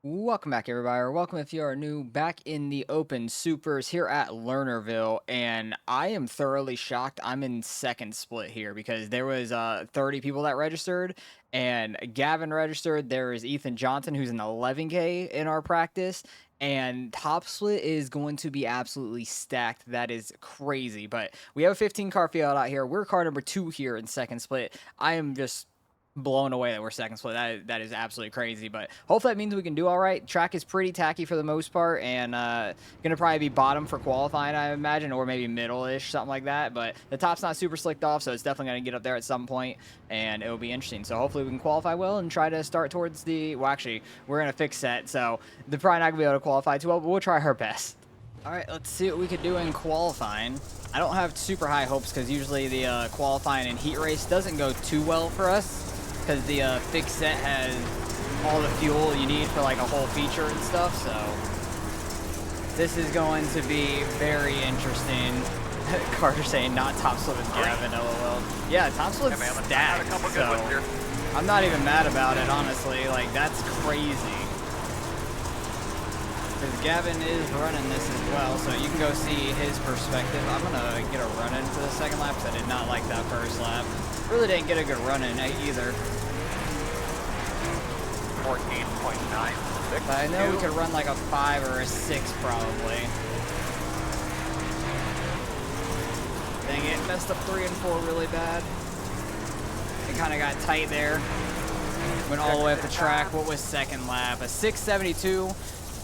Welcome back, everybody, or welcome if you are new back in the Open Supers here at Lernerville, and I am thoroughly shocked. I'm in second split here because there was 30 people that registered, and Gavin registered. There is Ethan Johnson, who's in 11K in our practice, and top split is going to be absolutely stacked. That is crazy, but we have a 15 car field out here. We're car number 2 here in second split. I am just blown away that we're second split. That is absolutely crazy, but hopefully that means we can do all right. Track is pretty tacky for the most part, and gonna probably be bottom for qualifying, I imagine, or maybe middle-ish, something like that. But the top's not super slicked off, so it's definitely gonna get up there at some point, and it will be interesting. So hopefully we can qualify well and try to start towards the. Well, actually, we're in a fixed set, so they're probably not gonna be able to qualify too well, but we'll try our best. All right, let's see what we could do in qualifying. I don't have super high hopes because usually the qualifying and heat race doesn't go too well for us, because the fixed set has all the fuel you need for like a whole feature and stuff. So this is going to be very interesting. Carter saying not top split with Gavin, lol. Yeah, top split's stacked, so I'm not even mad about it, honestly. Like, that's crazy. Because Gavin is running this as well, so you can go see his perspective. I'm going to get a run-in for the second lap because I did not like that first lap. Really didn't get a good run-in either. 14.9. I know we could run like a 5 or a 6 probably. Dang it, messed up 3 and 4 really bad. It kind of got tight there. Went all the way up the track. What was second lap? A 672.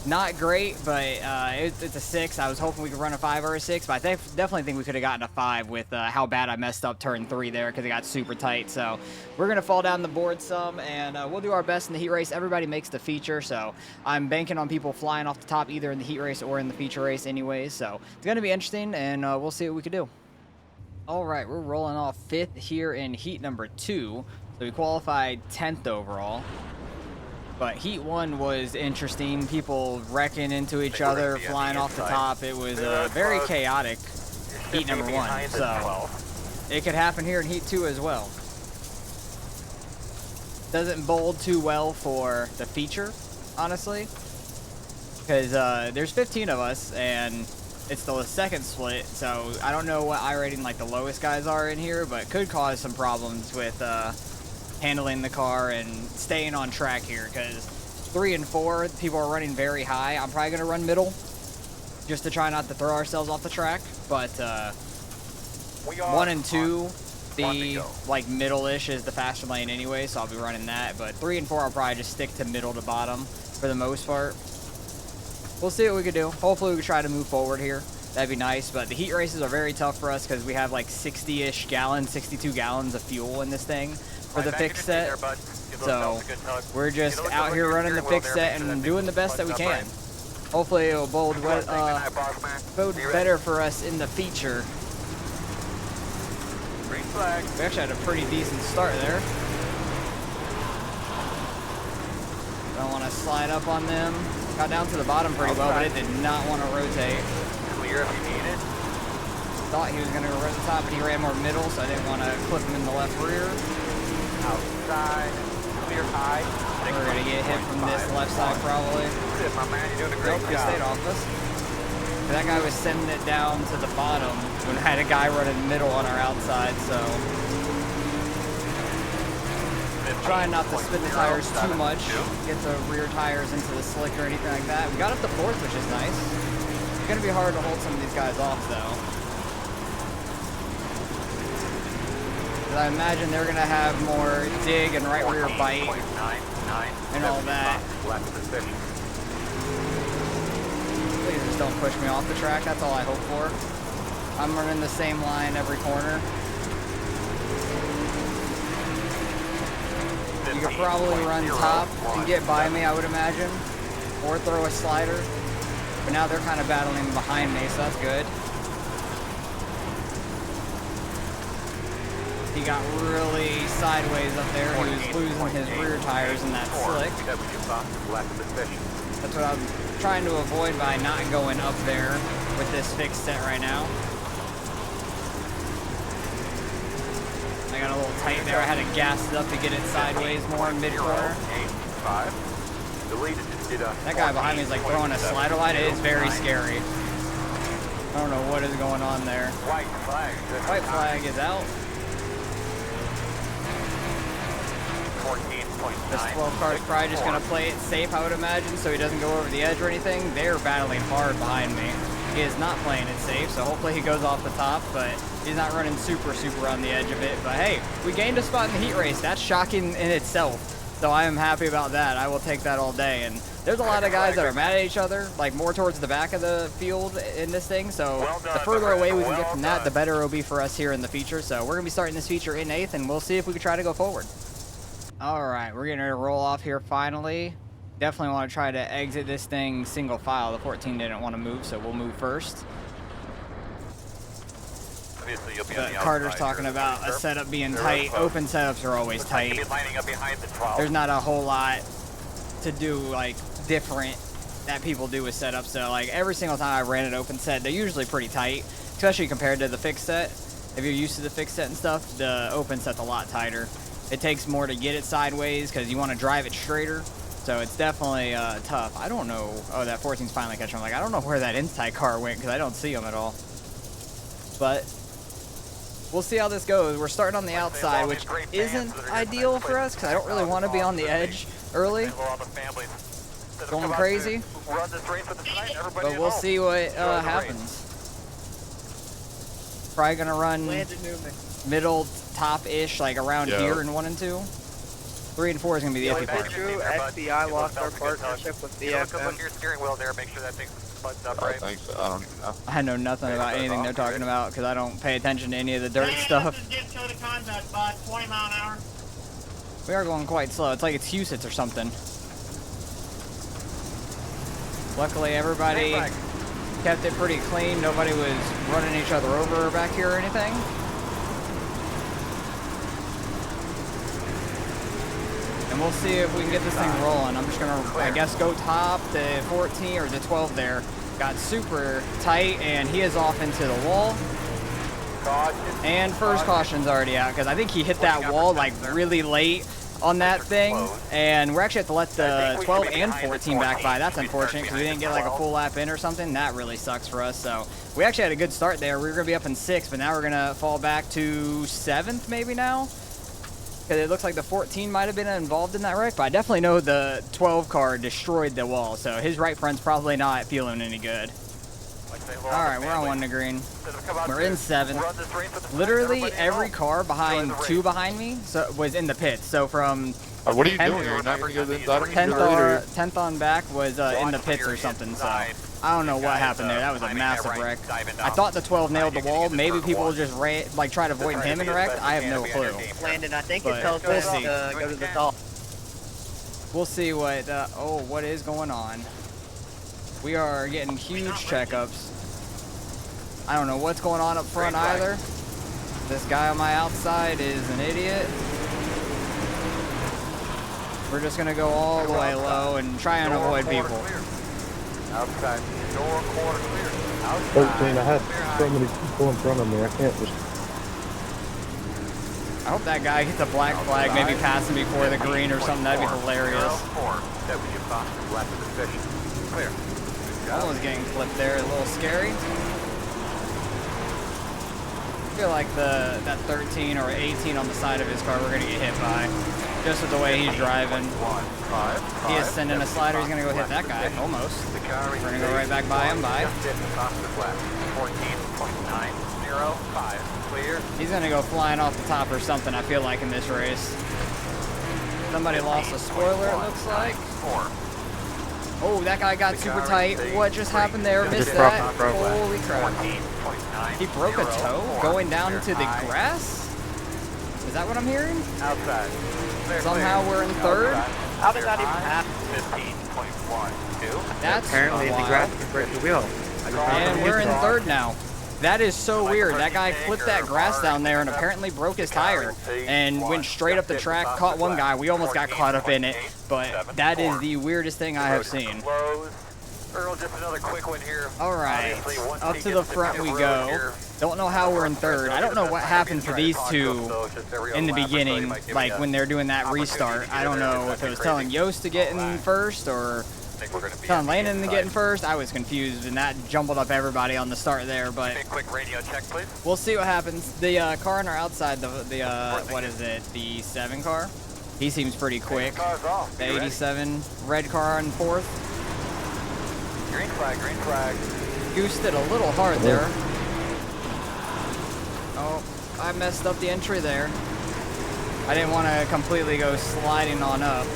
Not great, but it's a 6. I was hoping we could run a 5 or a 6, but I definitely think we could have gotten a 5 with how bad I messed up turn 3 there because it got super tight. So we're going to fall down the board some, and we'll do our best in the heat race. Everybody makes the feature, so I'm banking on people flying off the top either in the heat race or in the feature race anyways. So it's going to be interesting, and we'll see what we can do. All right, we're rolling off 5th here in heat number 2. So we qualified 10th overall. But heat 1 was interesting. People wrecking into each other, flying off the top. It was very chaotic heat number 1. So it could happen here in heat 2 as well. Doesn't bode too well for the feature, honestly. Because there's 15 of us, and it's the second split. So I don't know what iRating like the lowest guys are in here, but it could cause some problems with handling the car and staying on track here, because 3 and 4 people are running very high. I'm probably gonna run middle just to try not to throw ourselves off the track, but 1 and 2 the like middle-ish is the faster lane anyway, so I'll be running that. But 3 and 4 I'll probably just stick to middle to bottom for the most part. We'll see what we can do. Hopefully we can try to move forward here. That'd be nice, but the heat races are very tough for us because we have like 60-ish gallons, 62 gallons of fuel in this thing for the fixed set. So we're just out here running the fixed set and doing the best that we can. Hopefully it'll bode better for us in the feature. We actually had a pretty decent start there. Don't want to slide up on them. Got down to the bottom pretty well, but it did not want to rotate. Clear if you need it. Thought he was going to go right at the top, but he ran more middle, so I didn't want to clip him in the left rear. Outside, clear high. We're going to get hit from this left side probably. My man, you're doing a great Nope, he job. stayed off us. That guy was sending it down to the bottom when I had a guy running middle on our outside, so trying not to spin the tires too much, get the rear tires into the slick or anything like that. We got up to 4th, which is nice. It's going to be hard to hold some of these guys off, though. I imagine they're going to have more dig and right rear bite and all that. Please just don't push me off the track. That's all I hope for. I'm running the same line every corner. You could probably run top and get by me, I would imagine, or throw a slider. But now they're kind of battling behind me, so that's good. He got really sideways up there. He was losing his rear tires in that slick. That's what I'm trying to avoid by not going up there with this fixed set right now. I got a little tight there. I had to gas it up to get it sideways more in mid-corner. Deleted. Did a That guy behind me is like throwing a slider line. It is very scary. I don't know what is going on there. White flag. White flag is out. 14.9. This 12 car is probably just going to play it safe, I would imagine, so he doesn't go over the edge or anything. They're battling hard behind me. He is not playing it safe, so hopefully he goes off the top, but he's not running super on the edge of it. But hey, we gained a spot in the heat race. That's shocking in itself. So I am happy about that. I will take that all day. And there's a lot of guys that are mad at each other, like more towards the back of the field in this thing. So the further away we can get from that, the better it'll be for us here in the feature. So we're going to be starting this feature in 8th, and we'll see if we can try to go forward. All right, we're getting ready to roll off here finally. Definitely want to try to exit this thing single file. The 14 didn't want to move, so we'll move first. Obviously, you'll be But Carter's talking about a setup being tight. Open setups are always tight. There's not a whole lot to do like different that people do with setups. So like every single time I ran an open set, they're usually pretty tight, especially compared to the fixed set. If you're used to the fixed set and stuff, the open set's a lot tighter. It takes more to get it sideways because you want to drive it straighter. So it's definitely tough. I don't know. Oh, that 14's finally catching. I'm like, I don't know where that inside car went because I don't see him at all. But we'll see how this goes. We're starting on the outside, which isn't ideal for us because I don't really want to be on the edge early, going crazy. But we'll see what happens. Probably gonna run middle top-ish, like around here in 1 and 2. 3 and 4 is gonna be the iffy part. True, FBI lost our partnership with Look DFM. at your steering wheel there. Make sure that thing's buttoned up I right. think so. I don't even know. I know nothing about anything they're talking about because I don't pay attention to any of the dirt stuff. We are going quite slow. It's like it's Husitz or something. Luckily, everybody kept it pretty clean. Nobody was running each other over back here or anything. And we'll see if we can get this thing rolling. I'm just gonna, I guess, go top. The 14 or the 12 there got super tight, and he is off into the wall. And first caution's already out because I think he hit that wall like really late on that thing, and we're actually have to let the 12 and 14 back by. That's unfortunate because we didn't get like a full lap in or something. That really sucks for us. So we actually had a good start there. We were gonna be up in 6th, but now we're gonna fall back to 7th maybe now. Because it looks like the 14 might have been involved in that wreck, but I definitely know the 12 car destroyed the wall, so his right front's probably not feeling any good. Alright, we're on 1 to green. We're in 7th. Literally every car behind 2 behind me was in the pits. So from What are you doing? You're not going to go to the inside of me? 10th on back was in the pits or something, so I don't know what happened there. That was a massive wreck. I thought the 12 nailed the wall. Maybe people just like try to avoid him and wrecked. I have no clue. Landon, I think But it tells we'll us see. to go to the top. We'll see what, what is going on. We are getting huge checkups. I don't know what's going on up front either. This guy on my outside is an idiot. We're just gonna go all the way low and try and avoid people. Outside. Door corner clear. Outside. 13, I had so many people in front of me, I can't just... I hope that guy gets a black flag, maybe passing before the green or something. That'd be hilarious. That would get possible left of the fish. Clear. Almost getting flipped there, a little scary. I feel like that 13 or 18 on the side of his car we're gonna get hit by. Just with the way he's driving. He is sending a slider, he's gonna go hit that guy, almost. We're gonna go right back by him, bye. 14.905, clear. He's gonna go flying off the top or something, I feel like, in this race. Somebody lost a spoiler, it looks like. Oh, that guy got super tight. What just happened there? Missed that. Holy crap. He broke a toe going down to the grass? Is that what I'm hearing? Outside. Somehow we're in 3rd? How did that even happen? 15.12. That's Apparently the wild. grass can break the wheel. And we're in 3rd now. That is so weird. That guy flipped that grass down there and apparently broke his tire and went straight up the track, caught one guy. We almost got caught up in it, but that is the weirdest thing I have seen. Earl, just another quick one here. All right, Obviously, once up he to the gets front pit we road go. here, Don't know how we're in third. I don't know what happened to these two in the beginning, like when they're doing that restart. I don't know if it was telling Yost to get in first or telling Landon to get in first. I was confused, and that jumbled up everybody on the start there, but Quick radio check, please. we'll see what happens. The car on our outside, the what is it, the 7 car? He seems pretty quick. Car's off. The You ready? 87 red car on 4th. Green flag, green flag. Goosed it a little hard there. Oh, I messed up the entry there. I didn't want to completely go sliding on up.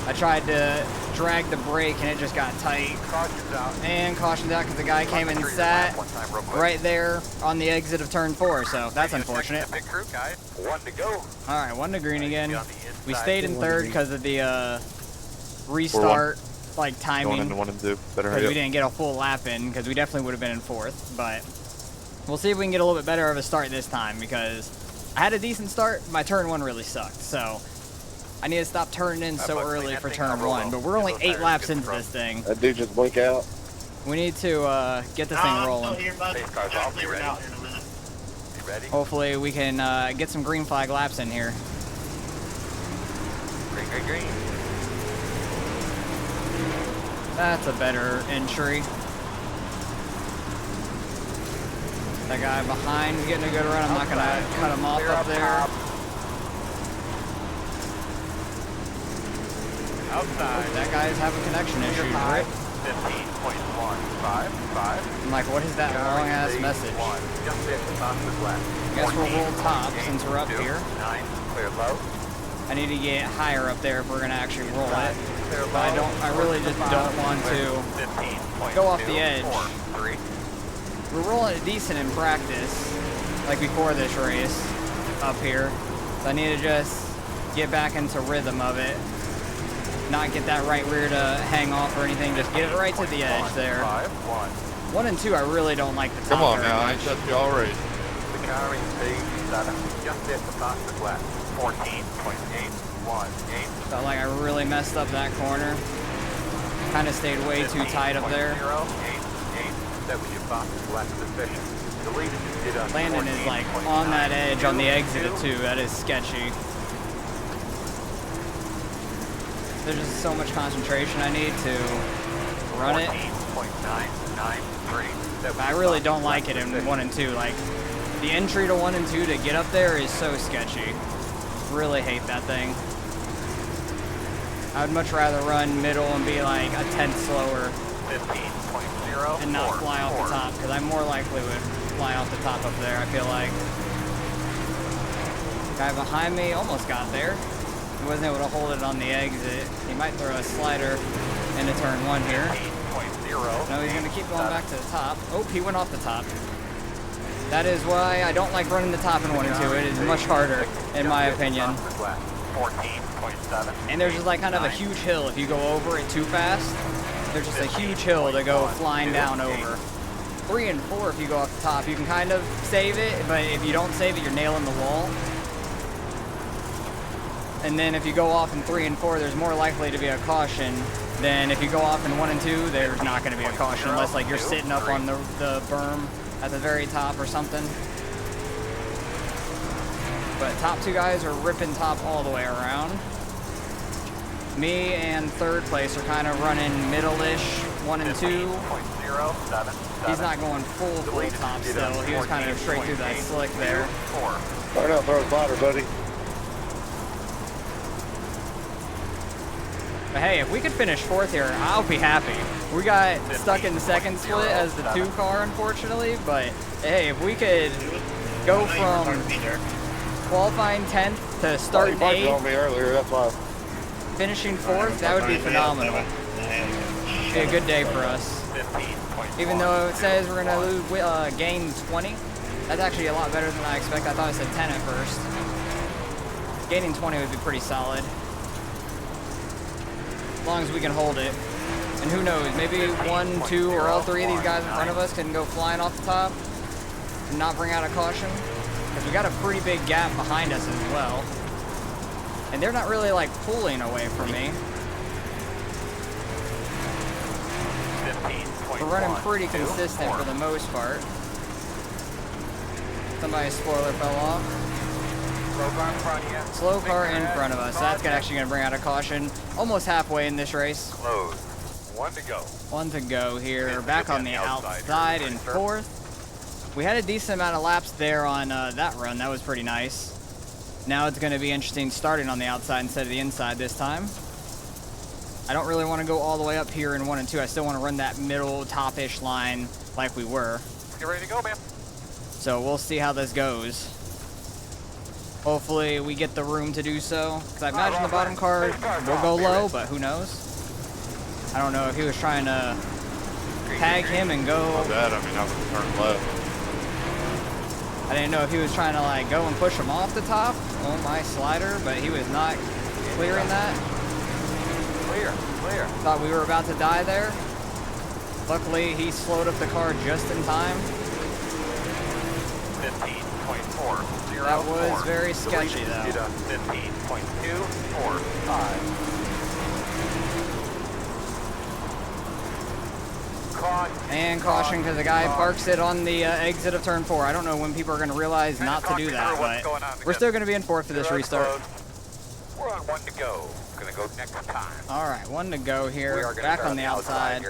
I tried to drag the brake and it just got tight. Caution's out. And cautioned out because the guy came and sat right there on the exit of turn 4, so that's unfortunate. Pit crew, guys. 1 to go. All right, 1 to green again. On the inside. We stayed in 3rd because of the 4-1. restart, like Going timing. into 1 and 2. Better Because hurry we up. didn't get a full lap in, because we definitely would have been in 4th, but we'll see if we can get a little bit better of a start this time, because I had a decent start, my turn 1 really sucked, so I need to stop turning in so early for turn 1, but we're only 8 laps into this thing. That dude just blink out. We need to get this thing rolling. Base car's off. You ready? You ready? Hopefully we can get some green flag laps in here. Green, green, green. That's a better entry. That guy behind is getting a good run. I'm not going to cut him off up there. Outside. That guy's having connection issues, right? 15.155. I'm like, what is that long-ass message? Just at the top of the left. Guess we'll roll top since we're up here. 9, clear low. I need to get higher up there if we're going to actually roll it. Clear But low. I really just don't want to 15.243. go off the edge. We're rolling it decent in practice, like before this race up here. So I need to just get back into rhythm of it. Not get that right rear to hang off or anything. Just get it right to the edge there. 1 and 2, I really don't like the top Come on very now, I much. ain't touched you already. The carrying speed, just at the top of the left. 14.818. Felt like I really messed up that corner. Kind of stayed way too tight up there. 088. That was your fastest lap of the session. The leader just did on Landon is like on that edge on the exit of 2. That is sketchy. There's just so much concentration I need to run it. 14.993. I really don't like it in 1 and 2. Like, the entry to 1 and 2 to get up there is so sketchy. Really hate that thing. I would much rather run middle and be like a tenth slower 15.0 and not fly off the top, because I'm more likely would fly off the top up there, I feel like. Guy behind me almost got there. He wasn't able to hold it on the exit. He might throw a slider into turn 1 here. 8.0. No, he's going to keep going back to the top. Oh, he went off the top. That is why I don't like running the top in 1 and 2. It is much harder, in my opinion. 14.7. And there's just like kind of a huge hill. If you go over it too fast, there's just a huge hill to go flying down over. 3 and 4, if you go off the top, you can kind of save it, but if you don't save it, you're nailing the wall. And then if you go off in 3 and 4, there's more likely to be a caution than if you go off in 1 and 2, there's not going to be a caution unless like you're sitting up on the berm at the very top or something. But top 2 guys are ripping top all the way around. Me and 3rd place are kind of running middle-ish, 1 and 2. 15.077. He's not going full top still. He was kind of straight through that slick there. Start out, throw a slider, buddy. But hey, if we could finish 4th here, I'll be happy. We got stuck in the 2nd split as the 2 car, unfortunately. But hey, if we could go from qualifying 10th to starting He bumped 8th, on me earlier, that's why. finishing 4th, that would be phenomenal. Be a good day for us. Even though it says we're gonna lose, gain 20, that's actually a lot better than I expected. I thought it said 10 at first. Gaining 20 would be pretty solid. As long as we can hold it. And who knows, maybe 1, 2, or all 3 of these guys in front of us can go flying off the top and not bring out a caution. Because we got a pretty big gap behind us as well. And they're not really like pulling away from me. We're running pretty consistent for the most part. Somebody's spoiler fell off. Slow car in front of you. Slow car in front of us. That's actually going to bring out a caution. Almost halfway in this race. Close. 1 to go. 1 to go here. Back on the outside in 4th. We had a decent amount of laps there on that run. That was pretty nice. Now it's going to be interesting starting on the outside instead of the inside this time. I don't really want to go all the way up here in 1 and 2. I still want to run that middle top-ish line like we were. Get ready to go, man. So we'll see how this goes. Hopefully we get the room to do so. Because I imagine the bottom car will go low, but who knows? I don't know if he was trying to tag him and go. Not bad. I mean, I would turn left. I didn't know if he was trying to like go and push him off the top. Oh my slider, but he was not clearing that. Clear, clear. Thought we were about to die there. Luckily, he slowed up the car just in time. 15.4. That was very sketchy though. 15.245. And caution because the guy parks it on the exit of turn 4. I don't know when people are going to realize not to do that, but we're still going to be in 4th for this restart. We're on 1 to go. Gonna go next time. All right, 1 to go here. Back on the outside.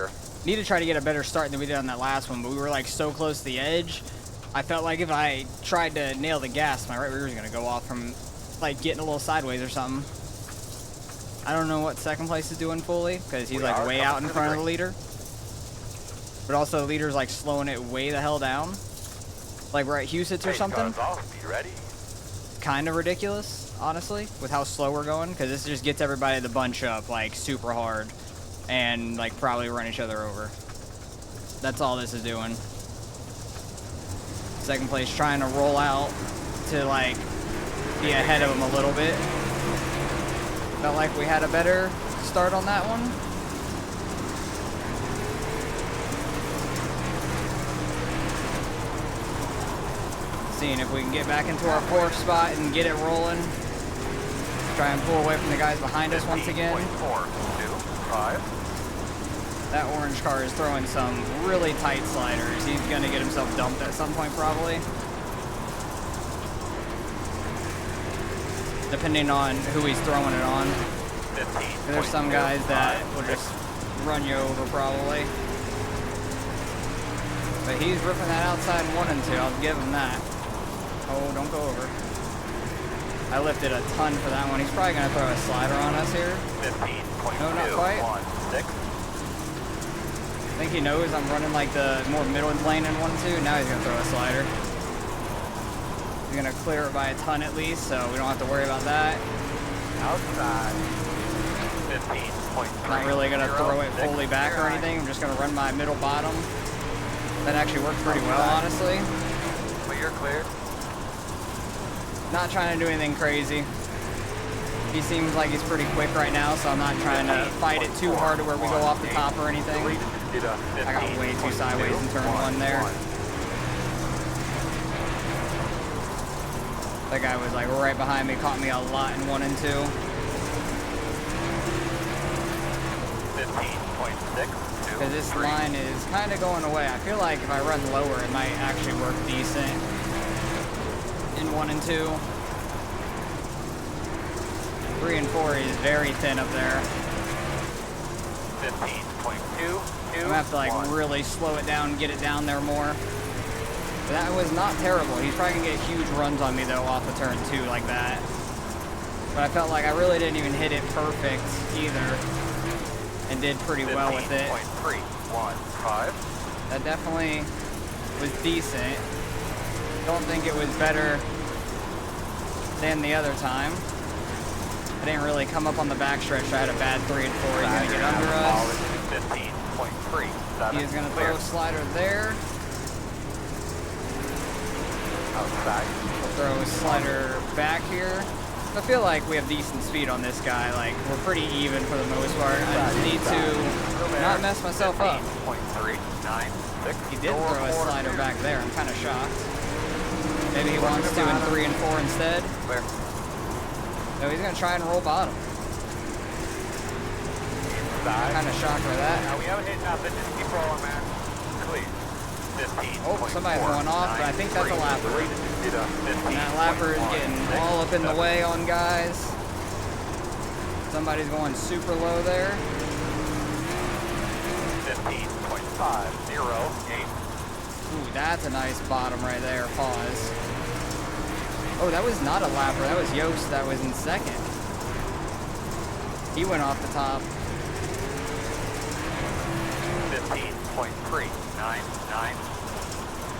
Need to try to get a better start than we did on that last one, but we were like so close to the edge. I felt like if I tried to nail the gas, my right rear was going to go off from like getting a little sideways or something. I don't know what second place is doing fully because he's like way out in front of the leader. But also the leader's like slowing it way the hell down. Like we're at Husitz or something. Kind of ridiculous, honestly, with how slow we're going. Because this just gets everybody to bunch up like super hard. And like probably run each other over. That's all this is doing. Second place trying to roll out to like be ahead of him a little bit. Felt like we had a better start on that one. Seeing if we can get back into our 4th spot and get it rolling. Try and pull away from the guys behind us once again. 4.225. That orange car is throwing some really tight sliders. He's going to get himself dumped at some point probably. Depending on who he's throwing it on. There's some guys that will just run you over probably. But he's ripping that outside in 1 and 2. I'll give him that. Oh, don't go over. I lifted a ton for that one. He's probably going to throw a slider on us here. 15.2. No, not quite. I think he knows I'm running like the more middle lane in 1-2. Now he's going to throw a slider. He's going to clear it by a ton at least, so we don't have to worry about that. Outside. 15.3. Not really going to throw it fully back or anything. I'm just going to run my middle bottom. That actually worked pretty well, honestly. Clear, clear. Not trying to do anything crazy. He seems like he's pretty quick right now, so I'm not trying to fight it too hard to where we go off the top or anything. I got way too sideways in turn 1 there. That guy was like right behind me, caught me a lot in 1 and 2. 15.6. Because this line is kind of going away. I feel like if I run lower, it might actually work decent in 1 and 2. 3 and 4 is very thin up there. 15.2. I'm gonna have to like really slow it down and get it down there more. But that was not terrible. He's probably gonna get huge runs on me though off of turn 2 like that. But I felt like I really didn't even hit it perfect either. And did pretty well with it. 15.315. That definitely was decent. Don't think it was better than the other time. I didn't really come up on the backstretch. I had a bad 3 and 4. He's gonna get under us. 15.3. He's gonna throw a slider there. Outside. We'll throw a slider back here. I feel like we have decent speed on this guy. Like, we're pretty even for the most part. I just need to not mess myself up. 15.396. He did throw a slider back there. I'm kind of shocked. Maybe he wants to in 3 and 4 instead. Clear. No, he's going to try and roll bottom. I'm kind of shocked by that. Now we haven't hit nothing. Just keep rolling, man. Oh, somebody's going off, but I think that's a lapper. And that lapper is getting all up in the way on guys. Somebody's going super low there. 15.508. Ooh, that's a nice bottom right there. Pause. Oh, that was not a lapper. That was Yost that was in second. He went off the top. 15.399.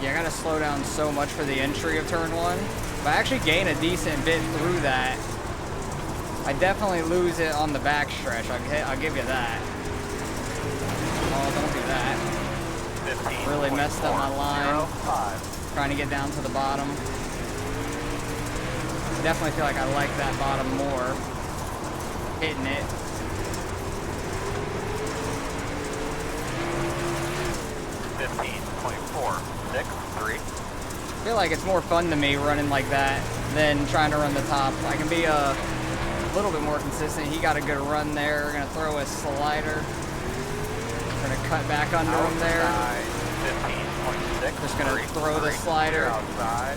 Yeah, I gotta slow down so much for the entry of turn one. But I actually gain a decent bit through that. I definitely lose it on the back stretch. I'll give you that. Oh, don't do that. Really messed up my line. Trying to get down to the bottom. I definitely feel like I like that bottom more. Hitting it. I feel like it's more fun to me running like that than trying to run the top. I can be a little bit more consistent. He got a good run there. We're gonna throw a slider. We're gonna cut back under him there. Just gonna throw the slider. I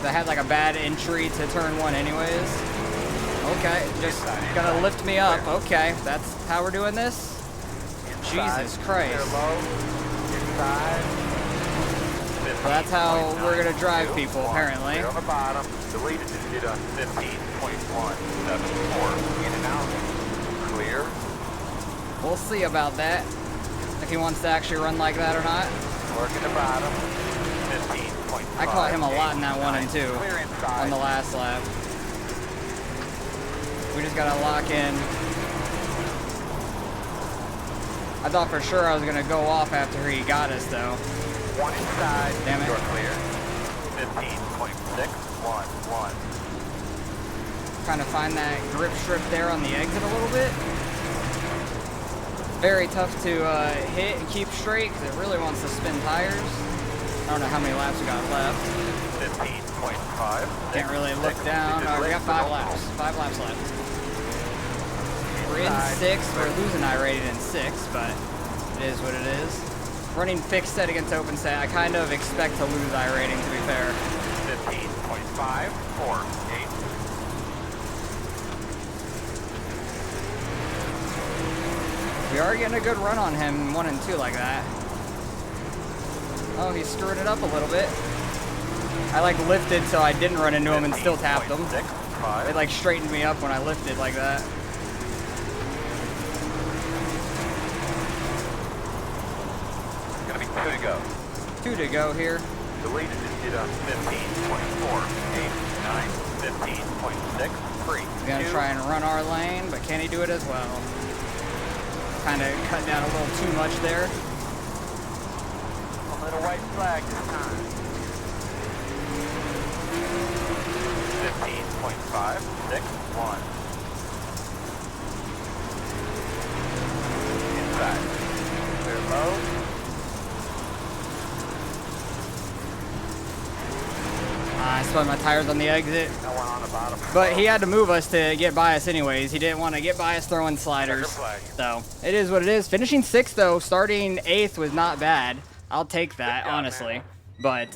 had like a bad entry to turn one anyways. Okay, just gonna lift me up. Okay, that's how we're doing this? Jesus Christ. Well, that's how we're gonna drive people, apparently. On the bottom, deleted digit on 15.174. In and out. Clear. We'll see about that. If he wants to actually run like that or not. Working the bottom. 15.5. I caught him a lot in that 1 and 2 Clear inside. on the last lap. We just gotta lock in. I thought for sure I was gonna go off after he got us though. One inside. Damn it. You're clear. 15.611. Trying to find that grip strip there on the exit a little bit. Very tough to hit and keep straight because it really wants to spin tires. I don't know how many laps we got left. 15.5. Can't really look down. Oh, we got 5 laps. 5 laps left. We're in 6. We're losing I-rated in 6, but it is what it is. Running fixed set against open set, I kind of expect to lose I-rating, to be fair. 15.548. We are getting a good run on him, 1 and 2 like that. Oh, he's screwing it up a little bit. I like lifted so I didn't run into him and still tapped him. It like straightened me up when I lifted like that. Gonna be 2 to go. 2 to go here. Deleted digit on 15.489. 15.63. He's gonna try and run our lane, but can he do it as well? Kind of cut down a little too much there. A little white flag this time. 15.561. Inside. Clear low. I spun my tires on the exit. No one on the bottom. But he had to move us to get by us anyways. He didn't want to get by us throwing sliders. So it is what it is. Finishing 6th though, starting 8th was not bad. I'll take that, honestly. But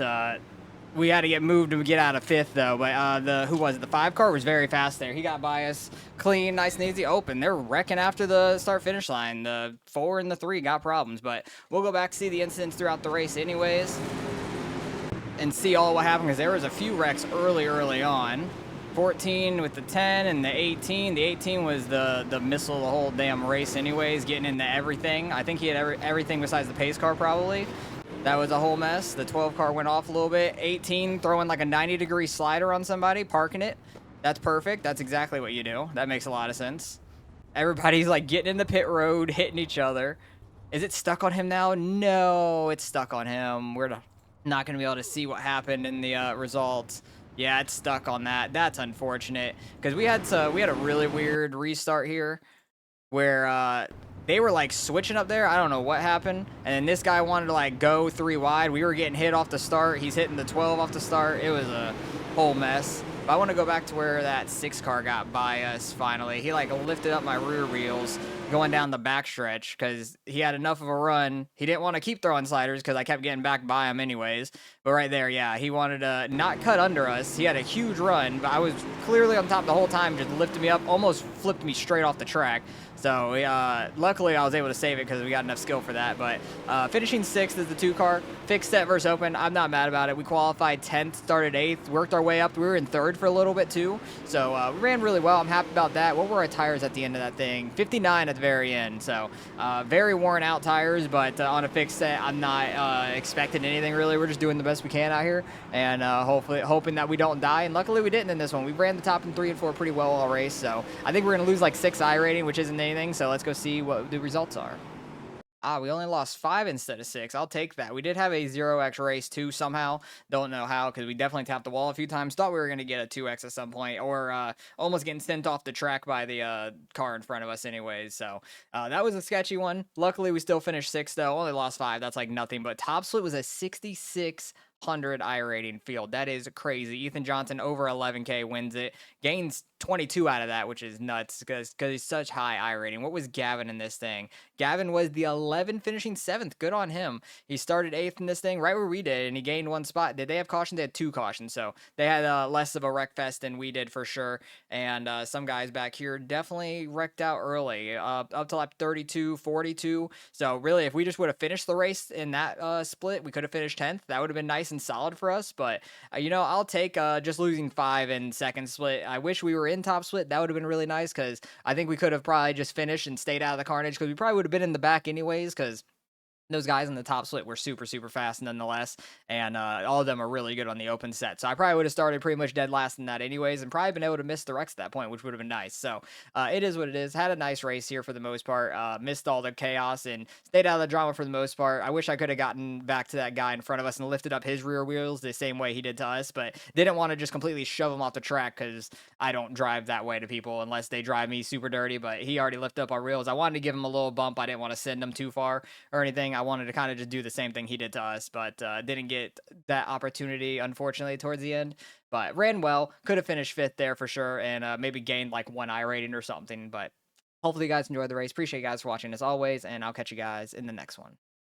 we had to get moved to get out of 5th though. But who was it? The 5 car was very fast there. He got by us clean, nice and easy, open. They're wrecking after the start finish line. The 4 and the 3 got problems. But we'll go back to see the incidents throughout the race anyways. And see all what happened because there was a few wrecks early on. 14 with the 10 and the 18. The 18 was the missile the whole damn race anyways, getting into everything. I think he had everything besides the pace car probably. That was a whole mess. The 12 car went off a little bit. 18 throwing like a 90-degree slider on somebody, parking it. That's perfect. That's exactly what you do. That makes a lot of sense. Everybody's like getting in the pit road, hitting each other. Is it stuck on him now? No, it's stuck on him. We're not going to be able to see what happened in the results. Yeah, it's stuck on that. That's unfortunate because we had a really weird restart here where they were like switching up there. I don't know what happened. And then this guy wanted to like go 3 wide. We were getting hit off the start. He's hitting the 12 off the start. It was a whole mess. But I want to go back to where that 6 car got by us finally. He like lifted up my rear wheels going down the backstretch because he had enough of a run. He didn't want to keep throwing sliders because I kept getting back by him anyways. But right there, yeah, he wanted to not cut under us. He had a huge run, but I was clearly on top the whole time, just lifted me up, almost flipped me straight off the track. So luckily I was able to save it because we got enough skill for that. But finishing 6th is the 2-car. Fixed set versus open. I'm not mad about it. We qualified 10th, started 8th, worked our way up. We were in 3rd for a little bit too. So we ran really well. I'm happy about that. What were our tires at the end of that thing? 59 at the very end. So very worn out tires, but on a fixed set, I'm not expecting anything really. We're just doing the best we can out here and hopefully hoping that we don't die. And luckily we didn't in this one. We ran the top in 3 and 4 pretty well all race. So I think we're going to lose like 6 I rating, which isn't anything. So let's go see what the results are. We only lost 5 instead of 6. I'll take that. We did have a 0x race too somehow. Don't know how because we definitely tapped the wall a few times. Thought we were going to get a 2x at some point or almost getting sent off the track by the car in front of us anyways. So that was a sketchy one. Luckily, we still finished 6th though. Only lost 5. That's like nothing. But top split was a 6,600 I rating field. That is crazy. Ethan Johnson over 11K wins it. Gains 22 out of that, which is nuts because he's such high I rating. What was Gavin in this thing? Gavin was the 11, finishing 7th. Good on him. He started 8th in this thing right where we did, and he gained 1 spot. Did they have caution? They had 2 cautions, so they had less of a wreck fest than we did for sure. And some guys back here definitely wrecked out early, up to lap 32, 42. So really, if we just would have finished the race in that split, we could have finished 10th. That would have been nice and solid for us. But I'll take just losing 5 in second split. I wish we were in top split. That would have been really nice because I think we could have probably just finished and stayed out of the carnage because we probably would have been in the back anyways because those guys in the top split were super, super fast nonetheless, and all of them are really good on the open set. So I probably would have started pretty much dead last in that anyways, and probably been able to miss the wrecks at that point, which would have been nice. So it is what it is. Had a nice race here for the most part. Missed all the chaos and stayed out of the drama for the most part. I wish I could have gotten back to that guy in front of us and lifted up his rear wheels the same way he did to us, but didn't want to just completely shove him off the track because I don't drive that way to people unless they drive me super dirty, but he already lifted up our wheels. I wanted to give him a little bump. I didn't want to send him too far or anything. I wanted to kind of just do the same thing he did to us, but didn't get that opportunity, unfortunately, towards the end. But ran well, could have finished 5th there for sure, and maybe gained like 1 I rating or something. But hopefully you guys enjoyed the race. Appreciate you guys for watching as always, and I'll catch you guys in the next one.